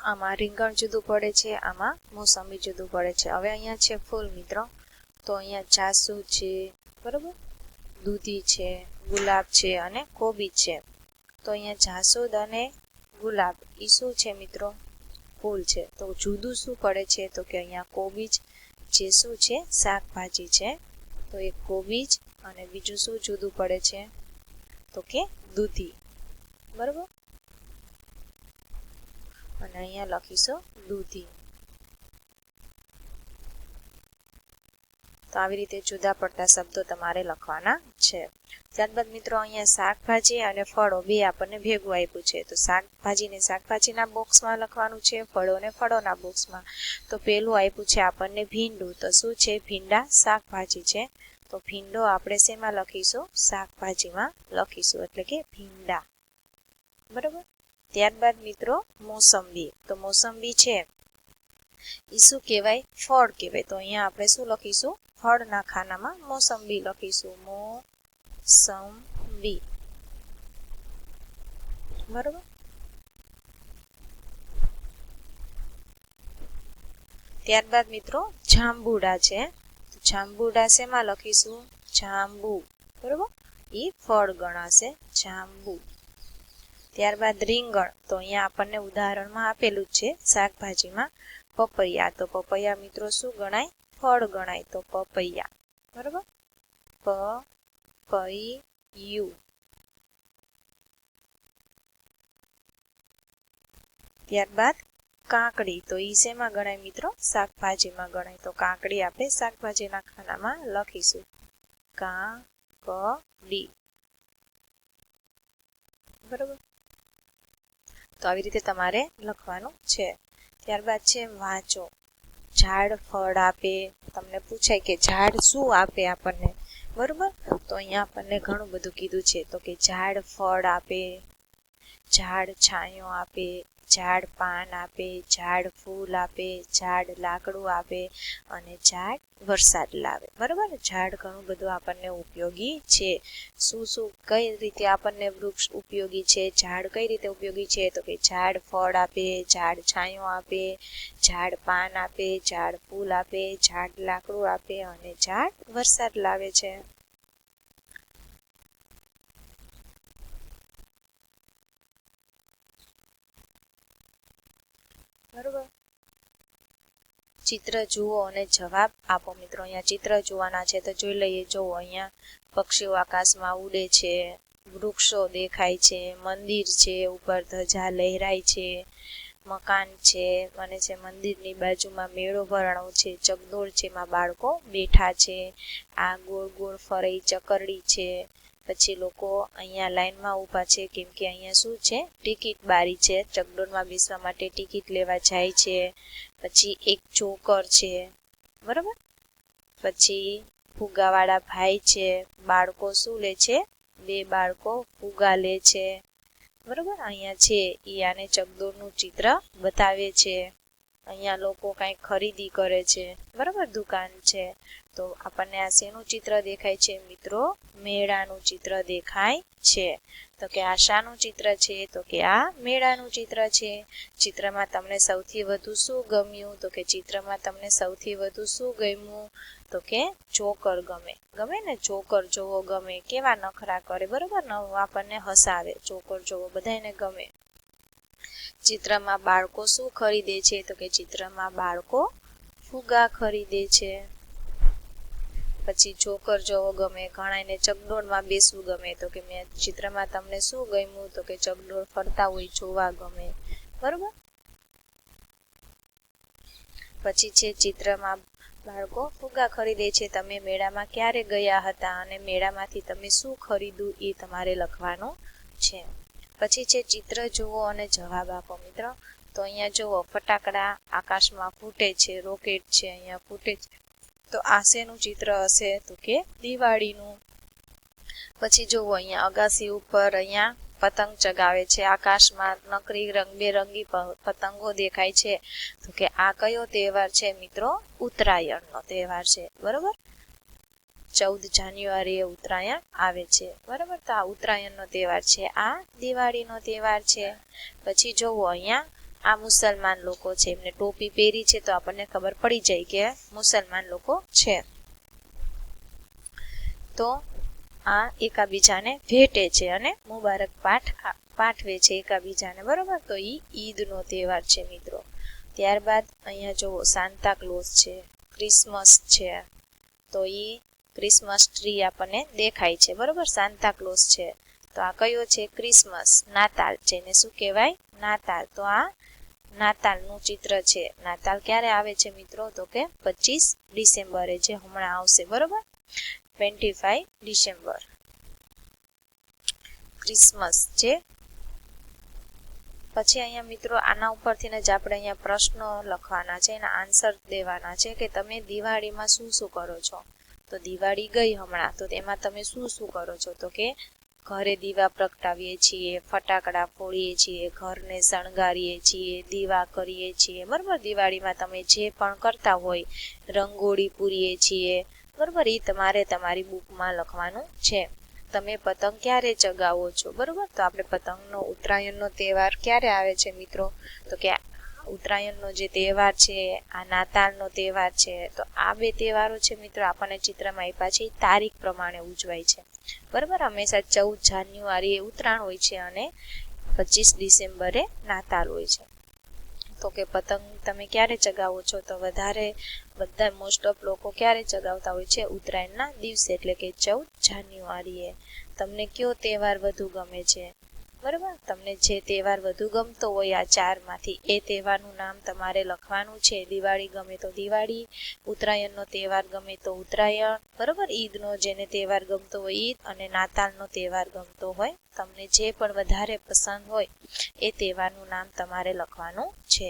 આમાં રીંગણ જુદું પડે છે, આમાં મોસંબી જુદું પડે છે. હવે અહીંયા છે ફૂલ મિત્રો, તો અહીંયા જાસૂદ છે, બરોબર, દૂધી છે, ગુલાબ છે અને કોબીજ છે. તો અહીંયા જાસૂદ અને ગુલાબ એ શું છે મિત્રો? ફૂલ છે. તો જુદું શું પડે છે? તો કે અહીંયા કોબીજ જે શું છે? શાકભાજી છે. તો એક કોબીજ અને બીજું શું જુદું પડે છે? તો કે દૂધી, બરોબર. અને અહીંયા લખીશું દૂધી. તો આવી રીતે જુદા પડતા શબ્દો તમારે લખવાના છે. ત્યારબાદ મિત્રો અહીંયા શાકભાજી અને ફળો બે આપણને ભેગું આપ્યું છે. તો શાકભાજીને શાકભાજીના બોક્સમાં લખવાનું છે, ફળોને ફળોના બોક્સમાં. તો પેલું આપ્યું છે આપણને ભીંડું. તો શું છે? ભીંડા શાકભાજી છે. તો ભીંડો આપણે શેમાં લખીશું? શાકભાજીમાં લખીશું, એટલે કે ભીંડા, બરોબર. ત્યારબાદ મિત્રો મોસંબી. તો મોસંબી છે એ શું કહેવાય? ફળ કહેવાય. તો અહીંયા આપણે શું લખીશું? ફળના ખાનામાં મોસંબી લખીશું, મોસંબી, બરોબર. ત્યારબાદ મિત્રો જાંબુડા છે. જાંબુડા શેમાં લખીશું? જાંબુ, બરોબર, એ ફળ ગણાશે, જાંબુ. ત્યારબાદ રીંગણ. તો અહીંયા આપણને ઉદાહરણમાં આપેલું જ છે શાકભાજીમાં પપૈયા. તો પપૈયા મિત્રો શું ગણાય? ફળ ગણાય. તો પપૈયા, બરોબર, પપૈયું. ત્યારબાદ કાકડી. તો ઈ શેમાં ગણાય મિત્રો? શાકભાજીમાં ગણાય. તો કાકડી આપણે શાકભાજીના ખાનામાં લખીશું, કાકડી, બરોબર. તો આવી રીતે તમારે લખવાનું છે. ત્યારબાદ છે વાંચો. ઝાડ ફળ આપે. તમને પૂછાય કે ઝાડ શું આપે આપણને, બરોબર. તો અહીંયા આપણને ઘણું બધું કીધું છે. તો કે ઝાડ ફળ આપે, ઝાડ છાંયો આપે, ઝાડ પાન આપે, ઝાડ ફૂલ આપે, ઝાડ લાકડું આપે અને ઝાડ વરસાદ લાવે, બરોબર. ઝાડ ઘણું બધું આપણને ઉપયોગી છે. શું શું કઈ રીતે આપણને વૃક્ષ ઉપયોગી છે? ઝાડ કઈ રીતે ઉપયોગી છે? તો કે ઝાડ ફળ આપે, ઝાડ છાંયો આપે, ઝાડ પાન આપે, ઝાડ ફૂલ આપે, ઝાડ લાકડું આપે અને ઝાડ વરસાદ લાવે છે. બરોબર. ચિત્ર જુઓ અને જવાબ આપો મિત્રો. અહીંયા ચિત્ર જોવાના છે તો જોઈ લઈએ. જુઓ અહીંયા પક્ષીઓ આકાશમાં ઉડે છે, વૃક્ષો દેખાય છે, મંદિર છે, ઉપર ધજા લહેરાય છે, મકાન છે અને છે મંદિરની બાજુમાં મેળો ભરાણો છે, ચકડોળ છે, એમાં બાળકો બેઠા છે, આ ગોળ ગોળ ફરે ચકરડી છે. પછી લોકો અહીંયા લાઈનમાં ઊભા છે, કેમ કે અહીંયા શું છે? ટિકિટ બારી છે, ચકડોળમાં બેસવા માટે ટિકિટ લેવા જાય છે. પછી એક ચોકર છે, બરોબર. પછી ફુગાવાળા ભાઈ છે, બાળકો શું લે છે? બે બાળકો ફુગા લે છે, બરોબર. અહીંયા છે એ આને ચકડોળનું ચિત્ર બતાવે છે. અહીંયા લોકો કંઈક ખરીદી કરે છે, બરોબર, દુકાન છે. તો આપણને આ શેનું ચિત્ર દેખાય છે મિત્રો? મેળાનું ચિત્ર દેખાય છે. તો કે આ શાનું ચિત્ર છે? તો કે આ મેળાનું ચિત્ર છે. ચિત્રમાં તમને સૌથી વધુ શું ગમ્યું? તો કે ચિત્રમાં તમને સૌથી વધુ શું ગમ્યું? તો કે ચોકર ગમે. ગમે ને? ચોકર જોવો ગમે. કેવા નખરા કરે, બરોબર, આપણને હસાવે. ચોકર જોવો બધાને ગમે. ચિત્રમાં બાળકો શું ખરીદે છે? તો કે ચિત્રમાં બાળકો ફુગા ખરીદે છે. પછી ચોકર જોવો ગમે. ઘણાને ચકડોળમાં બેસવું ગમે. તો કે ચિત્રમાં તમને શું ગમ્યું? તો કે ચકડોળ ફરતા હોય જોવા ગમે, બરોબર. પછી છે ચિત્રમાં બાળકો ફુગા ખરીદે છે. તમે મેળામાં ક્યારે ગયા હતા અને મેળામાંથી તમે શું ખરીદ્યું એ તમારે લખવાનું છે. પછી છે ચિત્ર જુઓ અને જવાબ આપો મિત્રો. તો અહીંયા જુઓ ફટાકડા આકાશમાં ફૂટે છે, રોકેટ છે અહીંયા ફૂટે છે. તો આ શેનું ચિત્ર હશે? તો કે દિવાળીનું. પછી જુઓ અહીંયા અગાસી ઉપર અહીંયા પતંગ ચગાવે છે, આકાશમાં નકરી રંગબેરંગી પતંગો દેખાય છે. તો કે આ કયો તહેવાર છે મિત્રો? ઉત્તરાયણનો તહેવાર છે, બરોબર. 14 જાન્યુઆરીએ ઉત્તરાયણ આવે છે, બરોબર. તો આ ઉત્તરાયણનો તહેવાર છે, આ દિવાળીનો તહેવાર છે. પછી જુઓ અહીંયા આ મુસલમાન લોકો છે, એમને ટોપી પહેરી છે તો આપણને ખબર પડી જાય કે મુસલમાન લોકો છે. તો આ એકાબીજાને ભેટે છે અને મુબારક પાઠવે છે એકાબીજાને, બરોબર. તો ઈદનો તહેવાર છે મિત્રો. ત્યારબાદ અહીંયા જુઓ સાન્તા ક્લોઝ છે, ક્રિસમસ છે. તો ક્રિસમસ ટ્રી આપણને દેખાય છે, બરોબર. સાન્તા ક્લોઝ છે. તો આ કયો છે? ક્રિસમસ, નાતાલ, જેને શું કહેવાય? નાતાલ. તો આ નાતાલનું ચિત્ર છે. નાતાલ ક્યારે આવે છે મિત્રો? તો કે 25 ડિસેમ્બરે, જે હમણાં આવશે, બરોબર. 25 ડિસેમ્બર ક્રિસમસ છે. પછી અહીંયા મિત્રો આના ઉપરથી જ આપણે અહીંયા પ્રશ્નો લખવાના છે, એના આન્સર દેવાના છે કે તમે દિવાળીમાં શું શું કરો છો. તો દિવાળી ગઈ હમણાં, તો એમાં તમે શું શું કરો છો? તો કે ઘરે દીવા પ્રગટાવીએ છીએ, ફટાકડા ફોડીએ છીએ, ઘરને શણગારીએ છીએ, દીવા કરીએ છીએ, બરાબર. દિવાળીમાં તમે જે પણ કરતા હોય, રંગોળી પૂરીએ છીએ, બરાબર. એ તમારે તમારી બુકમાં લખવાનું છે. તમે પતંગ ક્યારે ચગાવો છો, બરોબર. તો આપણે પતંગનો ઉત્તરાયણનો તહેવાર ક્યારે આવે છે મિત્રો? તો કે ઉત્તરાયણનો જે તહેવાર છે, આ નાતાલનો તહેવાર છે. તો આ બે તહેવારો છે મિત્રો આપણને ચિત્રમાં આપ્યા છે, તારીખ પ્રમાણે ઉજવાય છે, બરોબર. હંમેશા 14 જાન્યુઆરીએ ઉત્તરાયણ હોય છે અને 25 ડિસેમ્બરે નાતાલ હોય છે. તો કે પતંગ તમે ક્યારે ચગાવો છો? તો વધારે બધા મોસ્ટ ઓફ લોકો ક્યારે ચગાવતા હોય છે? ઉત્તરાયણના દિવસે, એટલે કે 14 જાન્યુઆરીએ. તમને કયો તહેવાર વધુ ગમે છે, બરાબર. તમને જે તહેવાર વધુ ગમતો હોય આ ચારમાંથી, એ તહેવારનું નામ તમારે લખવાનું છે. દિવાળી ગમે તો દિવાળી, ઉત્તરાયણનો તહેવાર ગમે તો ઉત્તરાયણ, બરાબર. ઈદનો જેને તહેવાર ગમતો હોય ઈદ, અને નાતાલનો તહેવાર ગમતો હોય, તમને જે પણ વધારે પસંદ હોય એ તહેવારનું નામ તમારે લખવાનું છે.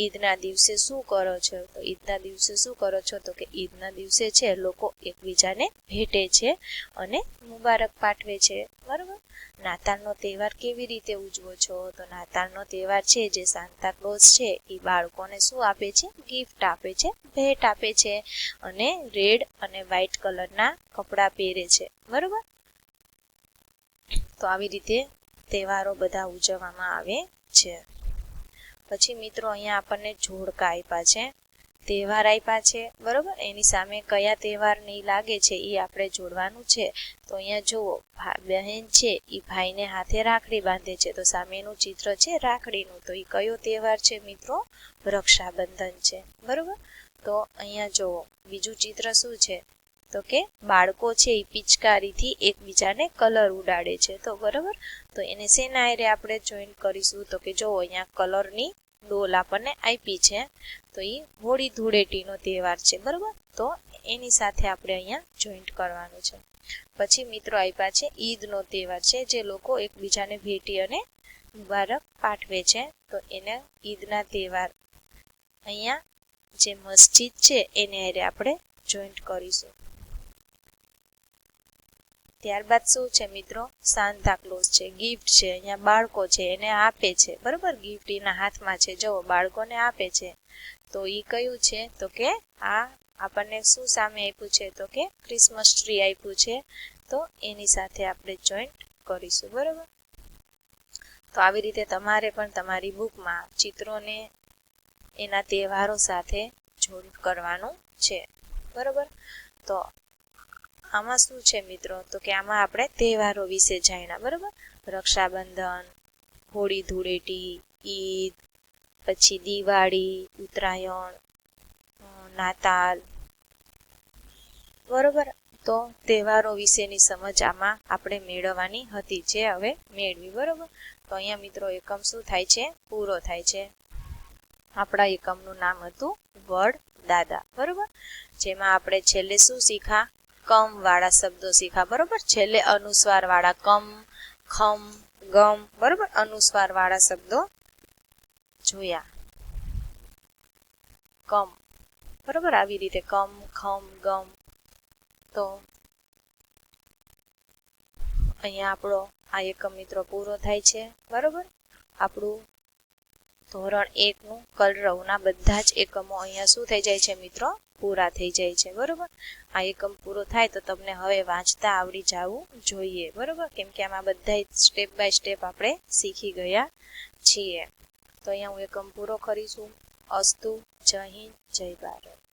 ઈદના દિવસે શું કરો છો? તો ઈદના દિવસે શું કરો છો? તો કે ઈદના દિવસે છે લોકો એકબીજાને ભેટે છે અને મુબારક પાઠવે છે, બરાબર. નાતાલનો તહેવાર કેવી રીતે ઉજવો છો? તો નાતાલનો તહેવાર છે, જે સાન્તા ક્લોઝ છે, એ બાળકોને શું આપે છે? ગિફ્ટ આપે છે, ભેટ આપે છે, અને રેડ અને વ્હાઈટ કલરના કપડાં પહેરે છે, બરાબર. તો આવી રીતે તહેવારો બધા ઉજવવામાં આવે છે. પછી મિત્રો અહીંયા આપણને જોડકા આપ્યા છે, તહેવાર આપ્યા છે, બરોબર. એની સામે કયા તહેવારની લાગે છે એ આપણે જોડવાનું છે. તો અહીંયા જુઓ, બહેન છે એ ભાઈને હાથે રાખડી બાંધે છે. તો સામેનું ચિત્ર છે રાખડીનું. તો એ કયો તહેવાર છે મિત્રો? રક્ષાબંધન છે, બરોબર. તો અહીંયા જુઓ બીજું ચિત્ર શું છે? તો કે બાળકો છે એ પિચકારીથી એકબીજાને કલર ઉડાડે છે. તો બરોબર. તો એને શેના હારે આપણે જોઈન્ટ કરીશું? તો કે જો અહીંયા કલરની ડોલ આપણને આપી છે. તો એ હોળી ધૂળેટીનો તહેવાર છે, બરોબર. તો એની સાથે આપણે અહીંયા જોઈન્ટ કરવાનું છે. પછી મિત્રો આપ્યા છે ઈદનો તહેવાર છે, જે લોકો એકબીજાને ભેટી અને મુબારક પાઠવે છે. તો એને ઈદના તહેવાર અહીંયા જે મસ્જિદ છે એને હારે આપણે જોઈન્ટ કરીશું. ત્યારબાદ શું છે મિત્રો? સાન્તા ક્લોઝ છે, ગિફ્ટ છે. અહીંયા બાળકો છે એને આપે છે, બરોબર. ગિફ્ટ એના હાથમાં છે, જો બાળકોને આપે છે. તો એ કયું છે? તો કે આ આપણને શું સામે આપ્યું છે? તો કે ક્રિસમસ ટ્રી આપ્યું છે. તો એની સાથે આપણે જોઈન્ટ કરીશું, બરોબર. તો આવી રીતે તમારે પણ તમારી બુકમાં ચિત્રોને એના તહેવારો સાથે જોઈન્ટ કરવાનું છે, બરોબર. તો આમાં શું છે મિત્રો? તો કે આમાં આપણે તહેવારો વિશે જાણ્યા, બરોબર. રક્ષાબંધન, હોળી ધૂળેટી, ઈદ, પછી દિવાળી, ઉત્તરાયણ, નાતાલ, બરોબર. તો તહેવારો વિશેની સમજ આમાં આપણે મેળવવાની હતી, જે હવે મેળવી, બરોબર. તો અહીંયા મિત્રો એકમ શું થાય છે? પૂરો થાય છે. આપણા એકમનું નામ હતું વડદાદા, બરોબર. જેમાં આપણે છેલ્લે શું શીખા? કમ વાળા શબ્દો શીખા, બરોબર. છેલ્લે અનુસ્વાર વાળા કમ, ખમ, ગમ, બરોબર. અનુસ્વાર વાળા શબ્દો જોયા. કમ, બરોબર. આવી રીતે કમ, ખમ, ગમ. તો અહીંયા આપણો આ એકમ મિત્રો પૂરો થાય છે, બરોબર. આપણું ધોરણ 1નું કલરવના બધા જ એકમો અહીંયા શું થઈ જાય છે મિત્રો? પૂરા થઈ જાય છે, બરોબર. આ એકમ પૂરો થાય તો તમને હવે વાંચતા આવડી જવું જોઈએ, બરોબર. કેમ કે આમાં બધા સ્ટેપ બાય સ્ટેપ આપણે શીખી ગયા છીએ. તો અહીંયા હું એકમ પૂરો કરીશું. અસ્તુ. જય હિન્દ, જય ભારત.